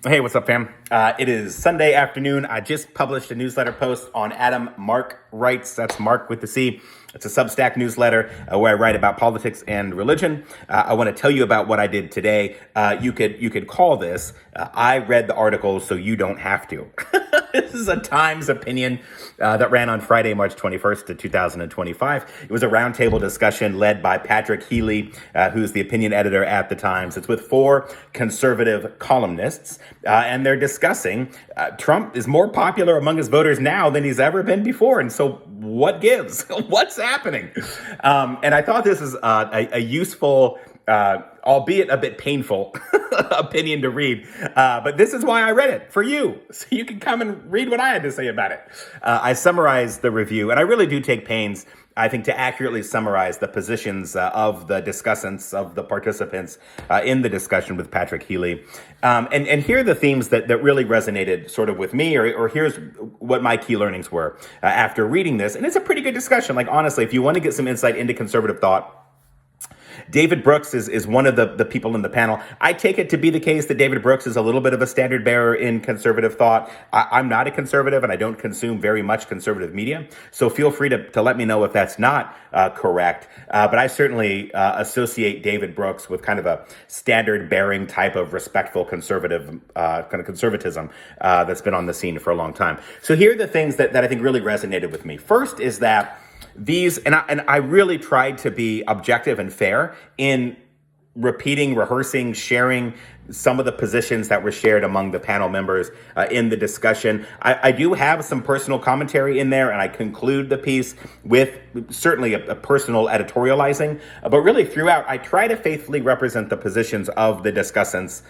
Hey, what's up, fam? It is Sunday afternoon. I just published a newsletter post on Adam Mark Writes. That's Mark with the C. It's a Substack newsletter where I write about politics and religion. I want to tell you about what I did today. You could call this, I read the article so you don't have to. This is a Times opinion that ran on Friday, March 21st to 2025. It was a roundtable discussion led by Patrick Healy, who's the opinion editor at the Times. It's with 4 conservative columnists, and they're discussing Trump is more popular among his voters now than he's ever been before. And so what gives? What's happening? And I thought this is a useful, albeit a bit painful opinion to read. But this is why I read it, for you. So you can come and read what I had to say about it. I summarized the review, and I really do take pains, I think, to accurately summarize the positions of the discussants, of the participants in the discussion with Patrick Healy. And here are the themes that really resonated sort of with me, or here's what my key learnings were after reading this. And it's a pretty good discussion. Like, honestly, if you want to get some insight into conservative thought, David Brooks is one of the people in the panel. I take it to be the case that David Brooks is a little bit of a standard bearer in conservative thought. I'm not a conservative, and I don't consume very much conservative media. So feel free to let me know if that's not correct. But I certainly associate David Brooks with kind of a standard bearing type of respectful conservative kind of conservatism that's been on the scene for a long time. So here are the things that I think really resonated with me. First is that I really tried to be objective and fair in repeating, rehearsing, sharing some of the positions that were shared among the panel members in the discussion. I do have some personal commentary in there, and I conclude the piece with certainly a personal editorializing. But really throughout, I try to faithfully represent the positions of the discussants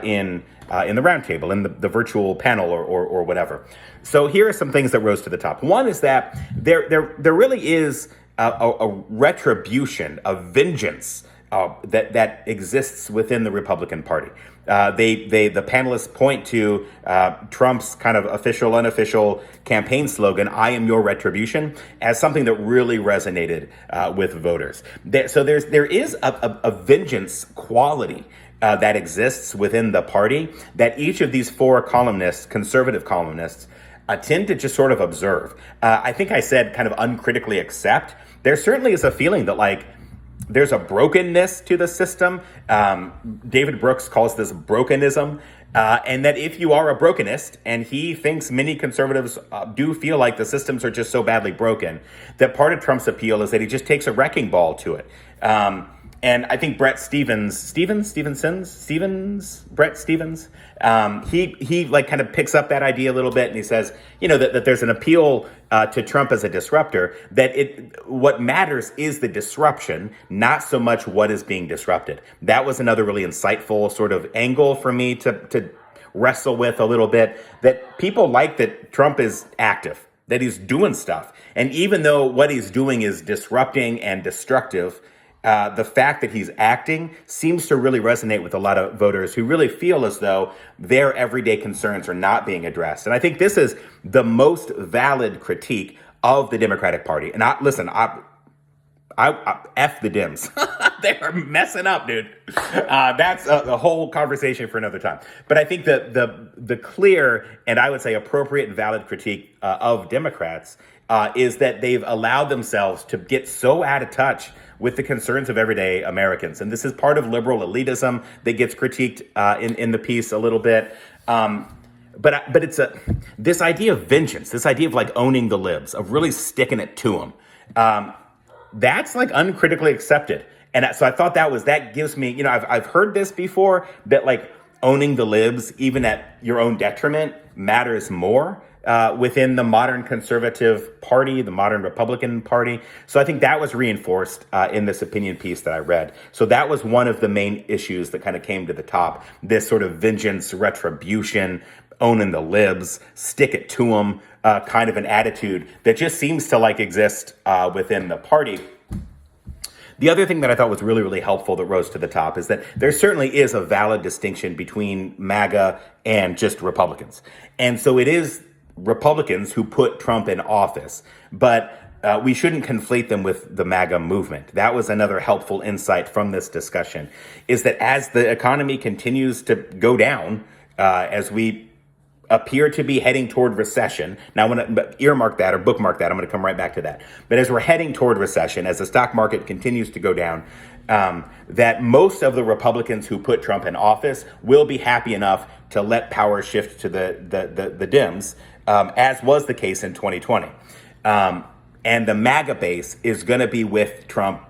in the roundtable, in the virtual panel or whatever. So here are some things that rose to the top. One is that there really is a retribution, a vengeance that exists within the Republican Party. The panelists point to Trump's kind of official, unofficial campaign slogan, "I am your retribution," as something that really resonated with voters. So there is a vengeance quality that exists within the party that each of these 4 columnists, conservative columnists, tend to just sort of observe. I think I said kind of uncritically accept. There certainly is a feeling that, like, there's a brokenness to the system. David Brooks calls this brokenism. And that if you are a brokenist, and he thinks many conservatives do feel like the systems are just so badly broken, that part of Trump's appeal is that he just takes a wrecking ball to it. And I think Brett Stevens, he like kind of picks up that idea a little bit, and he says, that there's an appeal to Trump as a disruptor, that what matters is the disruption, not so much what is being disrupted. That was another really insightful sort of angle for me to wrestle with a little bit, that people like that Trump is active, that he's doing stuff. And even though what he's doing is disrupting and destructive, the fact that he's acting seems to really resonate with a lot of voters who really feel as though their everyday concerns are not being addressed. And I think this is the most valid critique of the Democratic Party. And I F the Dems. They're messing up, dude. That's a whole conversation for another time. But I think that the clear and I would say appropriate and valid critique of Democrats is that they've allowed themselves to get so out of touch with the concerns of everyday Americans. And this is part of liberal elitism that gets critiqued in the piece a little bit. But it's this idea of vengeance, this idea of like owning the libs, of really sticking it to them. That's like uncritically accepted. And so I thought that gives me, I've heard this before, that like owning the libs, even at your own detriment, matters more within the modern conservative party, the modern Republican Party. So I think that was reinforced in this opinion piece that I read. So that was one of the main issues that kind of came to the top, this sort of vengeance, retribution, owning the libs, stick it to them, kind of an attitude that just seems to like exist within the party. The other thing that I thought was really, really helpful that rose to the top is that there certainly is a valid distinction between MAGA and just Republicans. And so it is Republicans who put Trump in office, but we shouldn't conflate them with the MAGA movement. That was another helpful insight from this discussion, is that as the economy continues to go down, as we appear to be heading toward recession. Now, I want to earmark that or bookmark that. I'm going to come right back to that. But as we're heading toward recession, as the stock market continues to go down, that most of the Republicans who put Trump in office will be happy enough to let power shift to the Dems, as was the case in 2020. And the MAGA base is going to be with Trump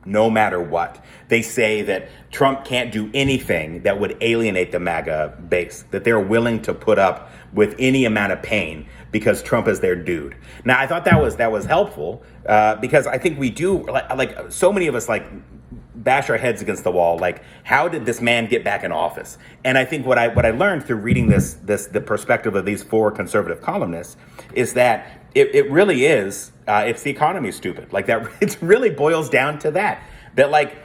no matter what. They say that Trump can't do anything that would alienate the MAGA base, that they're willing to put up with any amount of pain because Trump is their dude. Now, I thought that was helpful because I think we do, like so many of us, like, bash our heads against the wall. Like, how did this man get back in office? And I think what I learned through reading the perspective of these four conservative columnists is that it really is, it's the economy, stupid. Like, that, it really boils down to that like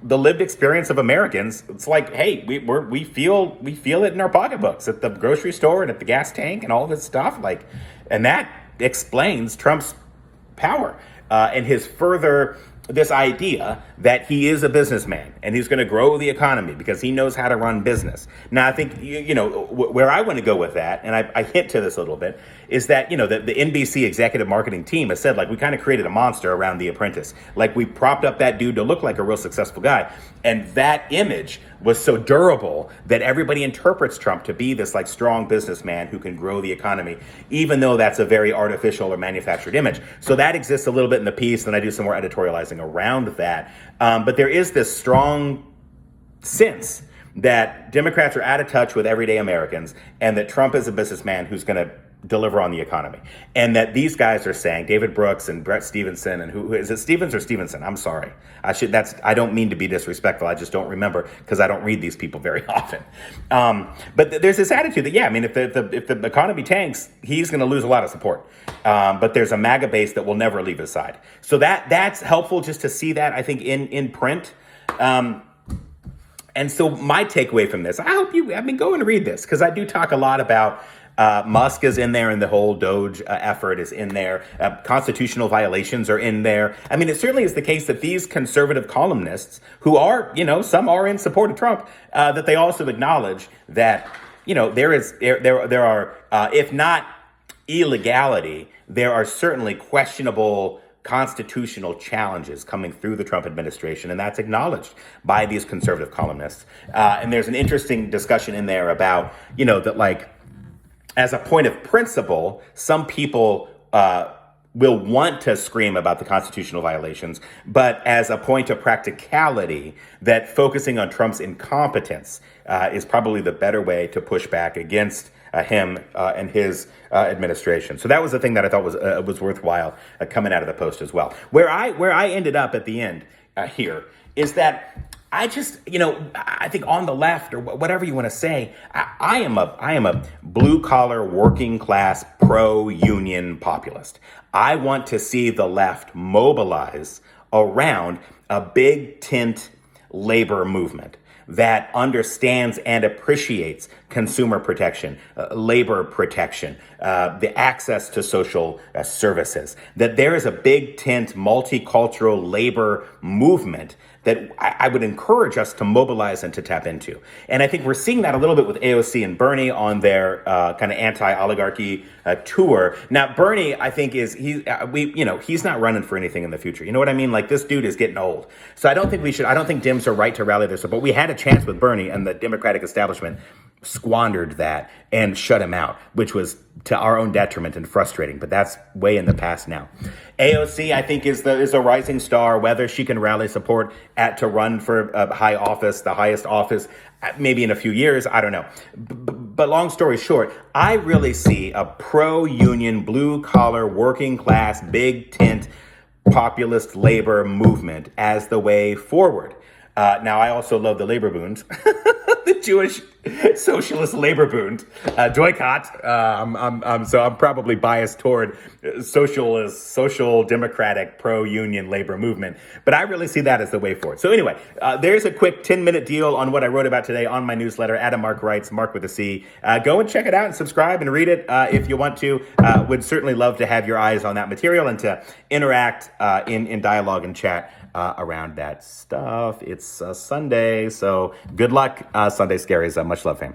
the lived experience of Americans. It's like, hey, we feel it in our pocketbooks at the grocery store and at the gas tank and all this stuff. Like, and that explains Trump's power and his further this idea that he is a businessman and he's going to grow the economy because he knows how to run business. Now, I think, where I want to go with that, and I hint to this a little bit, is that, the NBC executive marketing team has said, like, we kind of created a monster around The Apprentice. Like, we propped up that dude to look like a real successful guy. And that image was so durable that everybody interprets Trump to be this, like, strong businessman who can grow the economy, even though that's a very artificial or manufactured image. So that exists a little bit in the piece, and I do some more editorializing around that. But there is this strong sense that Democrats are out of touch with everyday Americans and that Trump is a businessman who's going to deliver on the economy. And that these guys are saying, David Brooks and Brett Stevenson, and who is it, Stevens or Stevenson? I'm sorry. I don't mean to be disrespectful. I just don't remember because I don't read these people very often. But there's this attitude that, yeah, I mean, if the economy tanks, he's going to lose a lot of support. But there's a MAGA base that will never leave his side. So that's helpful just to see that, I think, in print. And so my takeaway from this, go and read this, because I do talk a lot about Musk is in there, and the whole Doge effort is in there. Constitutional violations are in there. I mean, it certainly is the case that these conservative columnists, who are, some are in support of Trump, that they also acknowledge that, there are, if not illegality, there are certainly questionable constitutional challenges coming through the Trump administration, and that's acknowledged by these conservative columnists. And there's an interesting discussion in there about, that, like, as a point of principle, some people will want to scream about the constitutional violations, but as a point of practicality, that focusing on Trump's incompetence is probably the better way to push back against him and his administration. So that was the thing that I thought was worthwhile coming out of the Post as well. Where I ended up at the end here is that I just, I think on the left, or whatever you want to say, I am a blue collar, working class, pro union populist. I want to see the left mobilize around a big tent labor movement that understands and appreciates consumer protection, labor protection, the access to social services, that there is a big tent multicultural labor movement that I would encourage us to mobilize and to tap into. And I think we're seeing that a little bit with AOC and Bernie on their kind of anti-oligarchy tour. Now, Bernie, I think he's not running for anything in the future. You know what I mean? Like, this dude is getting old. So I don't think Dems are right to rally their support. We had a chance with Bernie, and the Democratic establishment squandered that and shut him out, which was to our own detriment and frustrating, but that's way in the past now. AOC, I think, is a rising star. Whether she can rally support to run for a high office, the highest office, maybe in a few years, I don't know. But long story short, I really see a pro-union, blue-collar, working-class, big tent, populist labor movement as the way forward. Now, I also love the labor boons, the Jewish socialist labor boons, Doikot. So I'm probably biased toward social democratic pro-union labor movement. But I really see that as the way forward. So anyway, there's a quick 10-minute deal on what I wrote about today on my newsletter, Adam Mark Writes, Mark with a C. Go and check it out and subscribe and read it if you want to. Would certainly love to have your eyes on that material and to interact in dialogue and chat around that stuff. It's Sunday, so good luck, Sunday Scaries. Much love, fam.